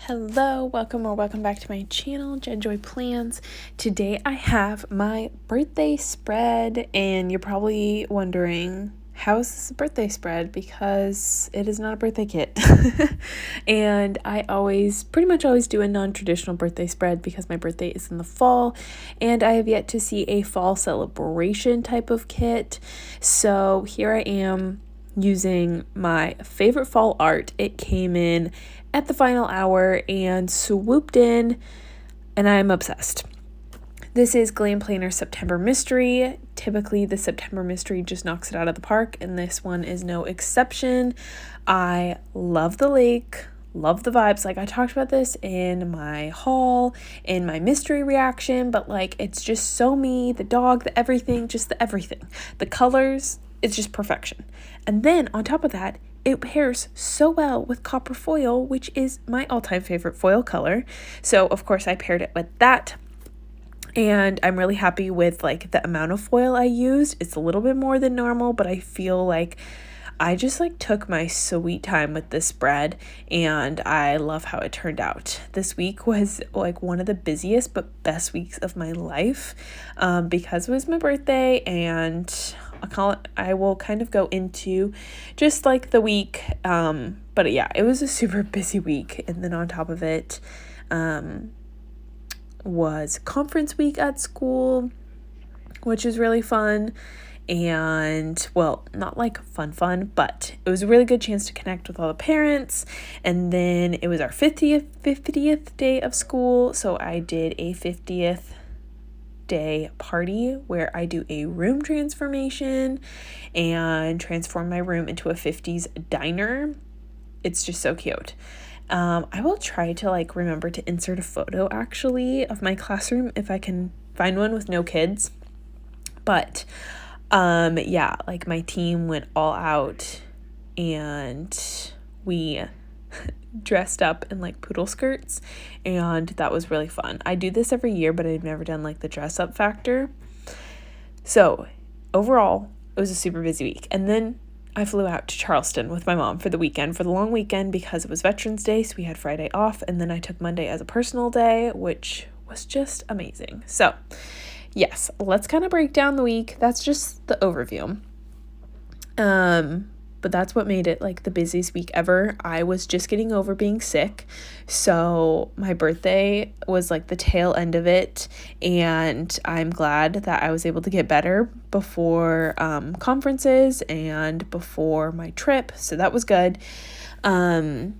Hello, welcome back to my channel, Jen Joy Plans. Today I have my birthday spread, and you're probably wondering, how is this a birthday spread? Because it is not a birthday kit. And I pretty much always do a non-traditional birthday spread because my birthday is in the fall, and I have yet to see a fall celebration type of kit. So here I am using my favorite fall art. It came in at the final hour and swooped in, and I'm obsessed. This is Glam Planner September Mystery. Typically, the September Mystery just knocks it out of the park, and this one is no exception. I love the lake, love the vibes. Like, I talked about this in my haul, in my mystery reaction, but like, it's just so me, the dog, the everything, just the everything. The colors, it's just perfection. And then on top of that, it pairs so well with copper foil, which is my all-time favorite foil color. So of course I paired it with that. And I'm really happy with like the amount of foil I used. It's a little bit more than normal, but I feel like I just like took my sweet time with this spread, and I love how it turned out. This week was like one of the busiest but best weeks of my life because it was my birthday, and I will kind of go into just like the week. But yeah, it was a super busy week. And then on top of it was conference week at school, which is really fun. And well, not like fun, but it was a really good chance to connect with all the parents. And then it was our 50th day of school. So I did a 50th day party where I do a room transformation and transform my room into a 50s diner. It's just so cute. I will try to like remember to insert a photo actually of my classroom if I can find one with no kids. But yeah, like my team went all out, and we dressed up in like poodle skirts, and that was really fun. I do this every year, but I've never done like the dress up factor. So overall, it was a super busy week. And then I flew out to Charleston with my mom for the long weekend, because it was Veterans Day, so we had Friday off, and then I took Monday as a personal day, which was just amazing. So yes, let's kind of break down the week. That's just the overview. But that's what made it like the busiest week ever. I was just getting over being sick, so my birthday was like the tail end of it, and I'm glad that I was able to get better before conferences and before my trip, so that was good. For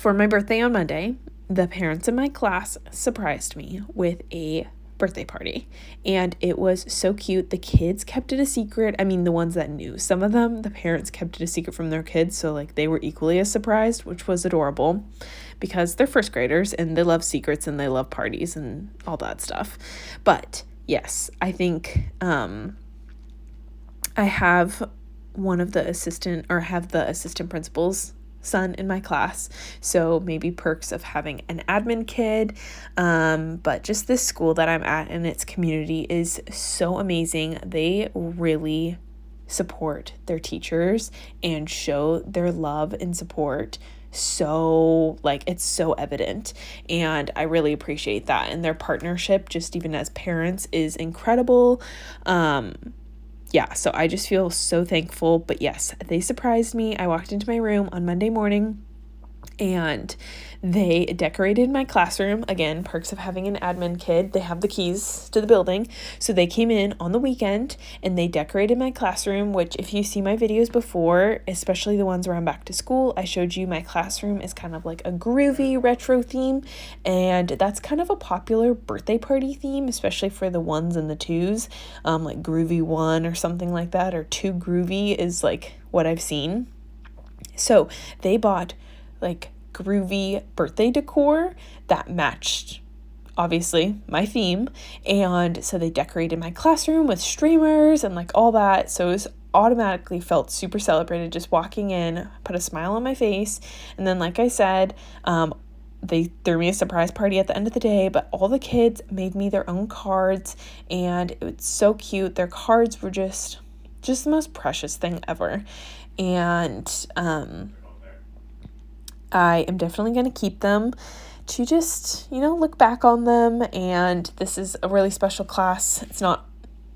my birthday on Monday, the parents in my class surprised me with a birthday party, and it was so cute. The kids kept it a secret. I mean, the ones that knew. Some of them, the parents kept it a secret from their kids, so like they were equally as surprised, which was adorable because they're first graders and they love secrets and they love parties and all that stuff. But yes, I think I have the assistant principal's son in my class, so maybe perks of having an admin kid, but just this school that I'm at and its community is so amazing. They really support their teachers and show their love and support, so like it's so evident, and I really appreciate that. And their partnership, just even as parents, is incredible. Yeah, so I just feel so thankful. But yes, they surprised me. I walked into my room on Monday morning, and they decorated my classroom. Again, perks of having an admin kid. They have the keys to the building. So they came in on the weekend and they decorated my classroom, which if you see my videos before, especially the ones where I'm back to school, I showed you my classroom is kind of like a groovy retro theme. And that's kind of a popular birthday party theme, especially for the ones and the twos, like Groovy One or something like that, or Too Groovy is like what I've seen. So they bought like groovy birthday decor that matched obviously my theme, and so they decorated my classroom with streamers and like all that, so it was automatically felt super celebrated just walking in, put a smile on my face. And then like I said, they threw me a surprise party at the end of the day, but all the kids made me their own cards, and it was so cute. Their cards were just the most precious thing ever. And I am definitely going to keep them to just, look back on them. And this is a really special class. It's not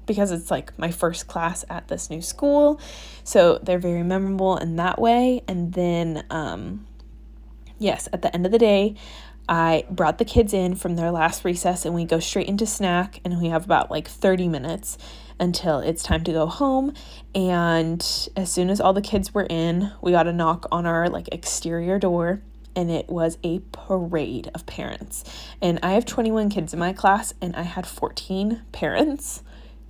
because it's like my first class at this new school. So they're very memorable in that way. And then, yes, at the end of the day, I brought the kids in from their last recess and we go straight into snack, and we have about like 30 minutes until it's time to go home. And as soon as all the kids were in, we got a knock on our like exterior door, and it was a parade of parents. And I have 21 kids in my class, and I had 14 parents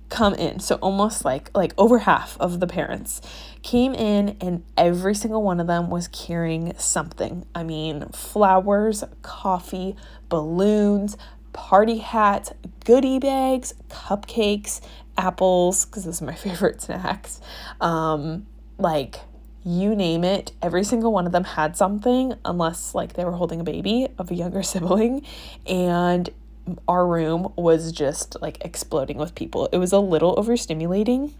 come in. So almost like over half of the parents came in, and every single one of them was carrying something. I mean, flowers, coffee, balloons, party hats, goodie bags, cupcakes, apples, because those are my favorite snacks. Like, you name it, every single one of them had something, unless like they were holding a baby of a younger sibling. And our room was just like exploding with people. It was a little overstimulating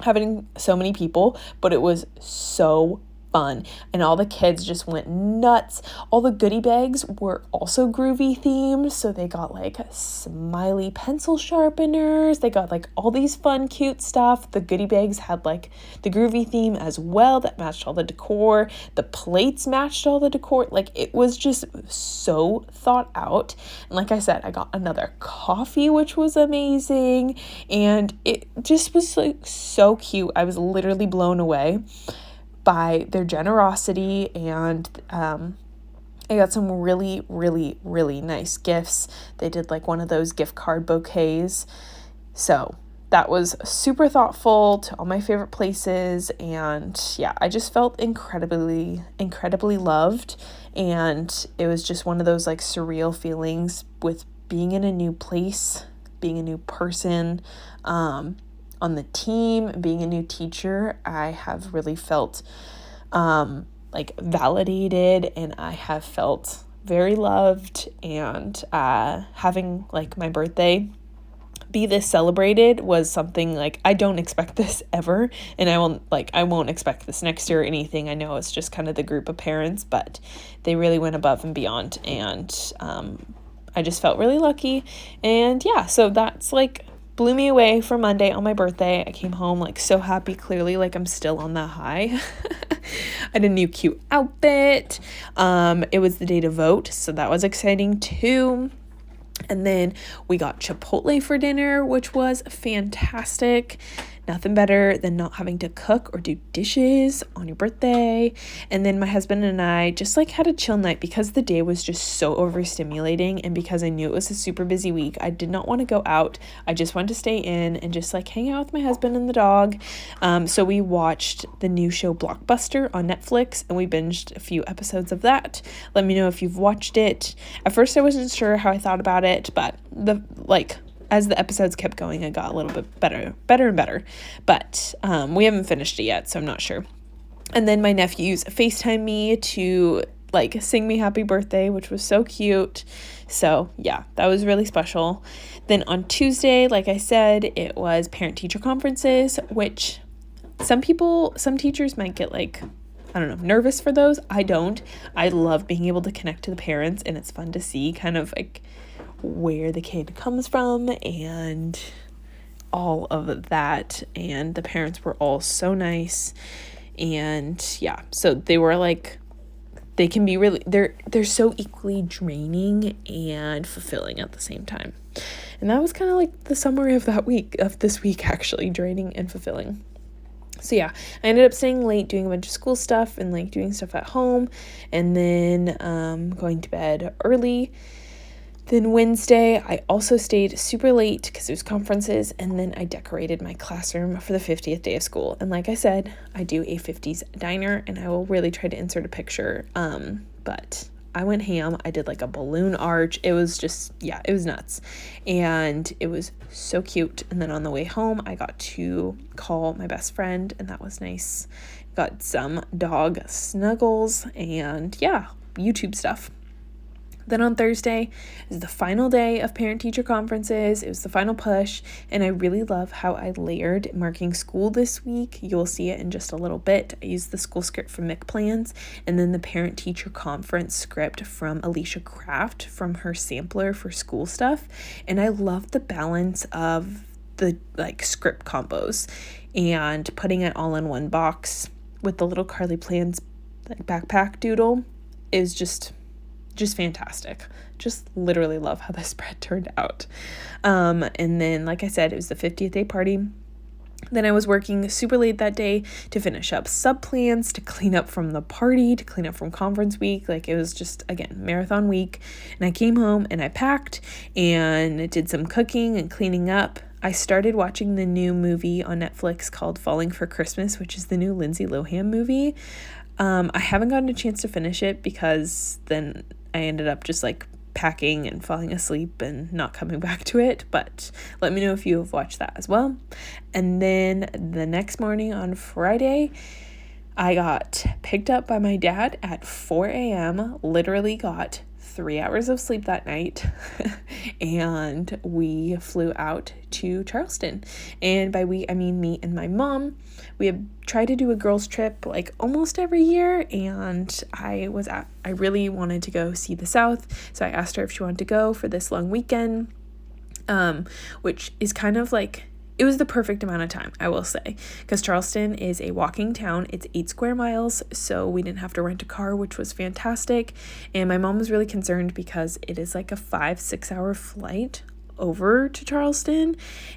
having so many people, but it was so fun, and all the kids just went nuts. All the goodie bags were also groovy themed, so they got like smiley pencil sharpeners, they got like all these fun cute stuff. The goodie bags had like the groovy theme as well that matched all the decor. The plates matched all the decor. Like, it was just so thought out. And like I said, I got another coffee, which was amazing, and it just was like so cute. I was literally blown away by their generosity, and I got some really, really, really nice gifts. They did like one of those gift card bouquets. So that was super thoughtful to all my favorite places. And yeah, I just felt incredibly, incredibly loved. And it was just one of those like surreal feelings with being in a new place, being a new person, on the team, being a new teacher. I have really felt like validated, and I have felt very loved. And having like my birthday be this celebrated was something like I don't expect this ever, and I won't expect this next year or anything. I know it's just kind of the group of parents, but they really went above and beyond, and I just felt really lucky. And yeah, so that's like blew me away for Monday on my birthday. I came home like so happy, clearly like I'm still on that high. I had a new cute outfit. It was the day to vote, so that was exciting too. And then we got Chipotle for dinner, which was fantastic. Nothing better than not having to cook or do dishes on your birthday. And then my husband and I just like had a chill night because the day was just so overstimulating, and because I knew it was a super busy week, I did not want to go out. I just wanted to stay in and just like hang out with my husband and the dog. So we watched the new show Blockbuster on Netflix, and we binged a few episodes of that. Let me know if you've watched it. At first I wasn't sure how I thought about it, but as the episodes kept going, it got a little bit better and better. But we haven't finished it yet, so I'm not sure. And then my nephews FaceTimed me to like sing me happy birthday, which was so cute. So yeah, that was really special. Then on Tuesday, like I said, it was parent-teacher conferences, which some teachers might get like, I don't know, nervous for those. I don't. I love being able to connect to the parents, and it's fun to see kind of like where the kid comes from and all of that. And the parents were all so nice. And yeah, so they were like, they can be really, they're so equally draining and fulfilling at the same time. And that was kind of like the summary of this week, actually, draining and fulfilling. So yeah, I ended up staying late doing a bunch of school stuff and like doing stuff at home, and then going to bed early. Then Wednesday, I also stayed super late because there's conferences, and then I decorated my classroom for the 50th day of school. And like I said, I do a 50s diner, and I will really try to insert a picture. But I went ham. I did like a balloon arch. It was just, yeah, it was nuts. And it was so cute. And then on the way home, I got to call my best friend, and that was nice. Got some dog snuggles and yeah, YouTube stuff. Then on Thursday is the final day of parent-teacher conferences. It was the final push, and I really love how I layered marking school this week. You'll see it in just a little bit. I used the school script from McPlans, and then the parent-teacher conference script from Alicia Kraft from her sampler for school stuff. And I love the balance of the script combos and putting it all in one box with the little Carly Plans backpack doodle is just fantastic. Just literally love how this spread turned out. And then, like I said, it was the 50th day party. Then I was working super late that day to finish up sub plans, to clean up from the party, to clean up from conference week. It was just, again, marathon week. And I came home and I packed and did some cooking and cleaning up. I started watching the new movie on Netflix called Falling for Christmas, which is the new Lindsay Lohan movie. I haven't gotten a chance to finish it because then I ended up just packing and falling asleep and not coming back to it, but let me know if you have watched that as well. And then the next morning on Friday, I got picked up by my dad at 4 a.m., literally got 3 hours of sleep that night, and we flew out to Charleston. And by we, I mean me and my mom. We have tried to do a girls trip almost every year, and I really wanted to go see the South, so I asked her if she wanted to go for this long weekend, which is kind of it was the perfect amount of time, I will say, because Charleston is a walking town. It's 8 square miles, so we didn't have to rent a car, which was fantastic. And my mom was really concerned because it is a 5-6 hour flight over to Charleston.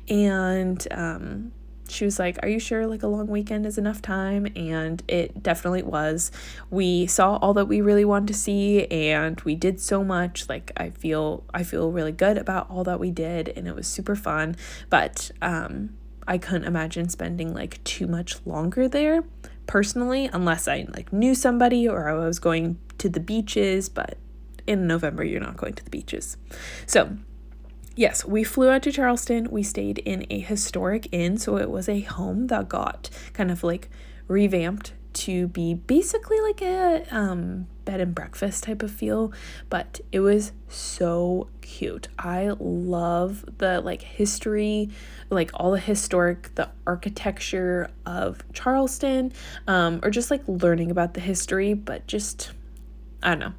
And she was like, are you sure a long weekend is enough time? And it definitely was. We saw all that we really wanted to see, and we did so much. I feel really good about all that we did, and it was super fun. But I couldn't imagine spending too much longer there personally, unless I knew somebody or I was going to the beaches. But in November, you're not going to the beaches. So yes, we flew out to Charleston. We stayed in a historic inn, so it was a home that got kind of revamped to be basically a bed and breakfast type of feel, but it was so cute. I love the history, all the the architecture of Charleston, or just learning about the history, but just, I don't know.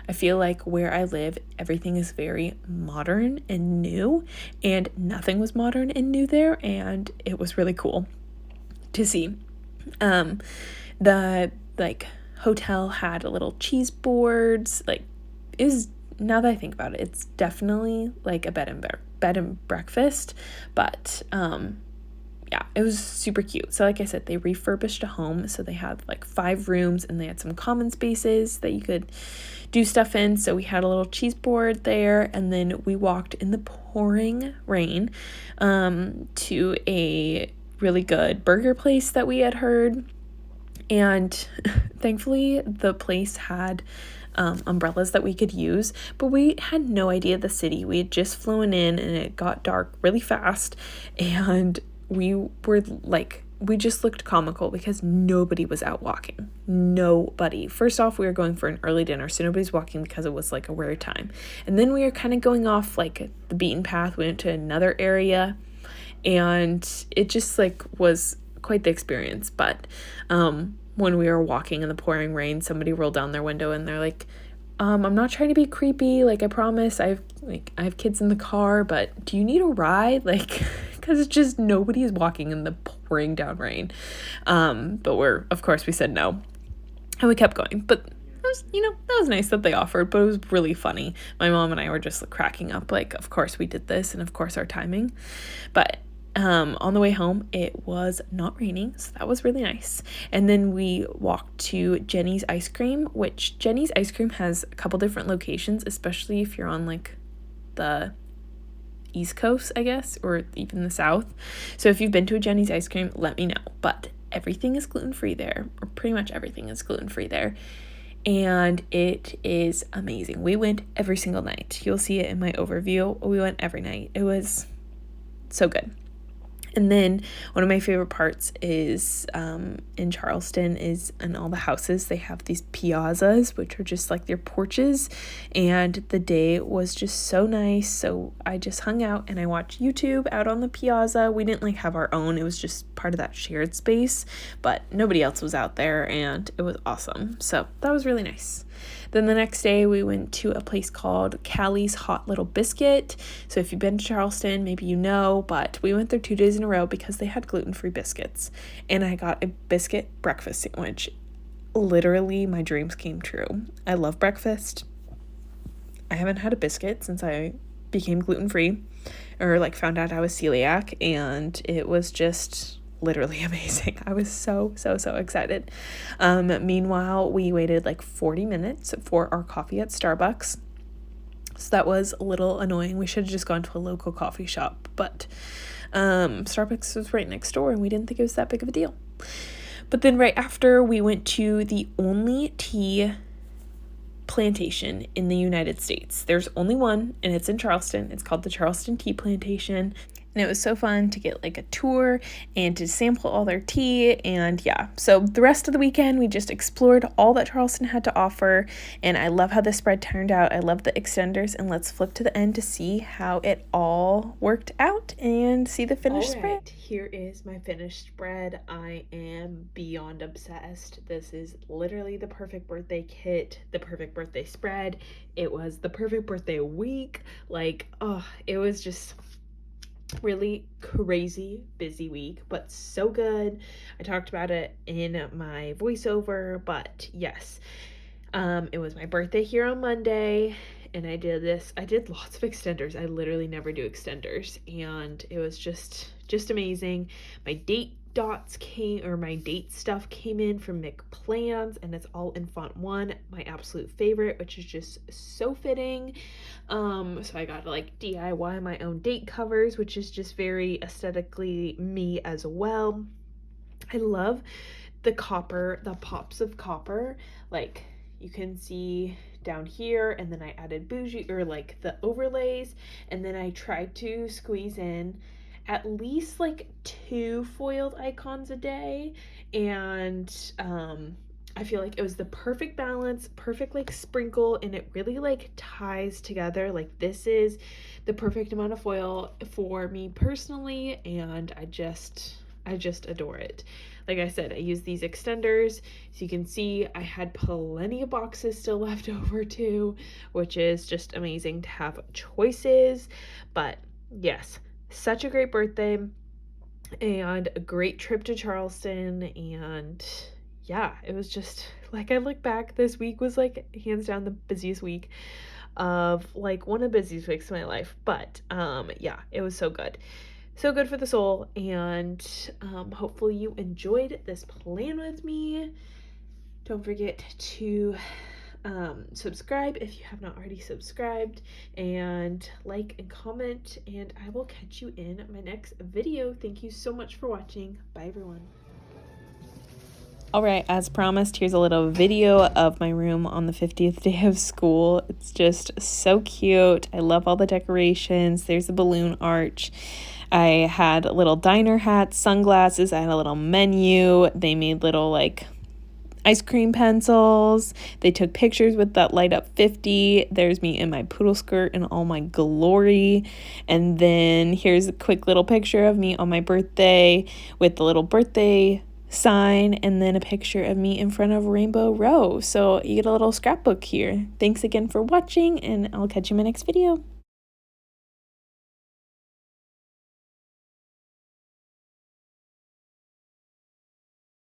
I feel where I live, everything is very modern and new, and nothing was modern and new there, and it was really cool to see. The hotel had little cheese boards. Now that I think about it, it's definitely a bed and breakfast, but yeah, it was super cute. So like I said, they refurbished a home. So they had 5 rooms, and they had some common spaces that you could do stuff in. So we had a little cheese board there, and then we walked in the pouring rain to a really good burger place that we had heard. And thankfully the place had umbrellas that we could use, but we had no idea the city. We had just flown in, and it got dark really fast, and we were we just looked comical because nobody was out walking. Nobody. First off, we were going for an early dinner, so nobody's walking because it was a rare time. And then we were kind of going off the beaten path. We went to another area, and it just was quite the experience. But when we were walking in the pouring rain, somebody rolled down their window, and they're I'm not trying to be creepy. I promise I have kids in the car, but do you need a ride? Because it's just nobody is walking in the pouring down rain. But of course we said no, and we kept going. But it was, that was nice that they offered, but it was really funny. My mom and I were just cracking up. Of course we did this, and of course our timing. But on the way home, it was not raining, so that was really nice. And then we walked to Jenny's Ice Cream, which Jenny's Ice Cream has a couple different locations, especially if you're on the East Coast, I guess, or even the South. So if you've been to a Jenny's Ice Cream, let me know. But everything is gluten-free there, or pretty much everything is gluten-free there. And it is amazing. We went every single night. You'll see it in my overview. We went every night. It was so good. And then one of my favorite parts is in Charleston is in all the houses, they have these piazzas, which are just like their porches. And the day was just so nice. So I just hung out and I watched YouTube out on the piazza. We didn't like have our own. It was just part of that shared space, but nobody else was out there and it was awesome. So that was really nice. Then the next day we went to a place called Callie's Hot Little Biscuit. So if you've been to Charleston, maybe you know, but we went there 2 days in a row because they had gluten-free biscuits. And I got a biscuit breakfast sandwich. Literally, my dreams came true. I love breakfast. I haven't had a biscuit since I became gluten-free or like found out I was celiac, and it was just literally amazing. I was so excited. Meanwhile, we waited like 40 minutes for our coffee at Starbucks. So that was a little annoying. We should have just gone to a local coffee shop, but Starbucks was right next door and we didn't think it was that big of a deal. But then right after, we went to the only tea plantation in the United States. There's only one, and it's in Charleston. It's called the Charleston Tea Plantation. And it was so fun to get like a tour and to sample all their tea. And yeah, so the rest of the weekend, we just explored all that Charleston had to offer. And I love how the spread turned out. I love the extenders. And let's flip to the end to see how it all worked out and see the finished spread. Here is my finished spread. I am beyond obsessed. This is literally the perfect birthday kit, the perfect birthday spread. It was the perfect birthday week. Like, oh, it was just really crazy busy week, but so good. I talked about it in my voiceover, but yes, it was my birthday here on Monday, and I did lots of extenders. I literally never do extenders, and it was just amazing. My date stuff came in from McPlans, and it's all in font 1, my absolute favorite, which is just so fitting. So I got to like DIY my own date covers, which is just very aesthetically me as well. I love the pops of copper, like you can see down here, and then I added bougie or like the overlays, and then I tried to squeeze in at least like 2 foiled icons a day, and I feel like it was the perfect balance, perfect like sprinkle, and it really like ties together. Like this is the perfect amount of foil for me personally, and I just adore it. Like I said, I use these extenders, so you can see I had plenty of boxes still left over too, which is just amazing to have choices. But yes, such a great birthday and a great trip to Charleston, and yeah, it was just like, I look back, this week was like hands down the busiest week of like one of the busiest weeks of my life. But yeah, it was so good for the soul, and hopefully you enjoyed this plan with me. Don't forget to subscribe if you have not already subscribed, and like and comment, and I will catch you in my next video. Thank you so much for watching. Bye everyone. Alright, as promised, here's a little video of my room on the 50th day of school. It's just so cute. I love all the decorations. There's a balloon arch. I had little diner hats, sunglasses. I had a little menu. They made little like ice cream pencils. They took pictures with that light up 50. There's me in my poodle skirt in all my glory. And then here's a quick little picture of me on my birthday with the little birthday sign, and then a picture of me in front of Rainbow Row. So you get a little scrapbook here. Thanks again for watching, and I'll catch you in my next video.